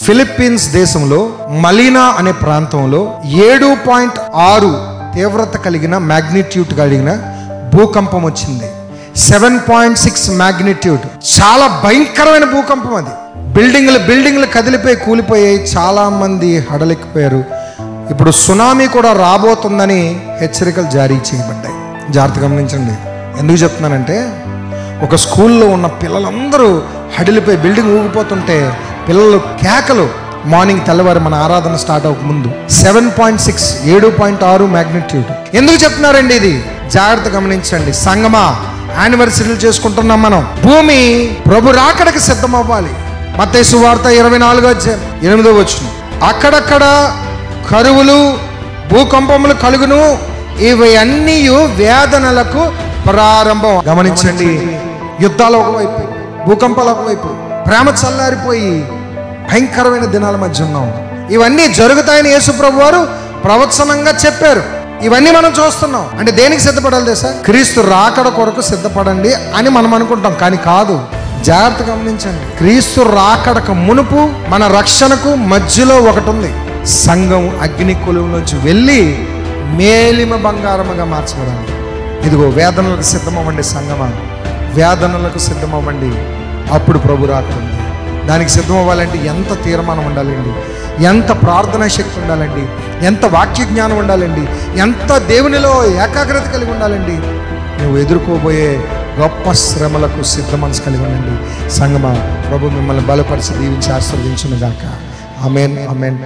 Philippines దేశంలో మలీనా అనే ప్రాంతంలో 7.6 తీవ్రత కలిగిన మ్యాగ్నిట్యూడ్ కలిగిన భూకంపం వచ్చింది. 7.6 మ్యాగ్నిట్యూడ్. చాలా భయంకరమైన భూకంపం అది. బిల్డింగ్లు కదిలిపోయి కూలిపోయాయి. చాలా మంది హడలికిపోయారు. ఇప్పుడు సునామీ కూడా రాబోతుందని హెచ్చరికలు జారీ చేయబడ్డాయి. జాగ్రత్త గమనించండి. ఎందుకు చెప్తున్నానంటే, ఒక స్కూల్లో ఉన్న పిల్లలందరూ హడిలిపోయి బిల్డింగ్ ఊగిపోతుంటే పిల్లలు కేకలు. మార్నింగ్ తెల్లవారు మన ఆరాధన స్టార్ట్ అవ్వక ముందు 7.6 7.6 మ్యాగ్నిట్యూడ్. ఎందుకు చెప్తున్నారండి ఇది? జాగ్రత్త గమనించండి. సంగమా, యానివర్సరీలు చేసుకుంటున్నాం మనం. భూమి ప్రభు రాకడకి సిద్ధం అవ్వాలి. మత్తయి సువార్త 24:8 అక్కడక్కడ కరువులు భూకంపములు కలుగును, ఇవి అన్నీ వేదనలకు ప్రారంభం. గమనించండి. యుద్ధాలు ఒకవైపు, భూకంపాలు ఒకవైపు, ప్రేమ చల్లారిపోయి భయంకరమైన దినాల మధ్య ఉన్నాం. ఇవన్నీ జరుగుతాయని యేసు ప్రభు వారు ప్రవచనంగా చెప్పారు. ఇవన్నీ మనం చూస్తున్నాం. అంటే దేనికి సిద్ధపడాలి తెలుసా? క్రీస్తు రాకడ కొరకు సిద్ధపడండి అని మనం అనుకుంటాం, కానీ కాదు. జాగ్రత్త గమనించండి. క్రీస్తు రాకడకు మునుపు మన రక్షణకు మధ్యలో ఒకటి ఉంది. సంఘం అగ్ని కొలువులోంచి వెళ్ళి మేలిమ బంగారముగా మార్చబడాలి. ఇదిగో వేదనలకు సిద్ధమవ్వండి సంగమా, వేదనలకు సిద్ధమవ్వండి. అప్పుడు ప్రభు రాకడుంది. దానికి సిద్ధం అవ్వాలంటే ఎంత తీర్మానం ఉండాలండి, ఎంత ప్రార్థనా శక్తి ఉండాలండి, ఎంత వాక్య జ్ఞానం ఉండాలండి, ఎంత దేవునిలో ఏకాగ్రత కలిగి ఉండాలండి. నువ్వు ఎదుర్కోబోయే గొప్ప శ్రమలకు సిద్ధ మనసు కలిగి ఉండండి. సంగమా, ప్రభు మిమ్మల్ని బలపరిచి దీవించి ఆశీర్వదించును గాక. ఆమేన్, ఆమేన్.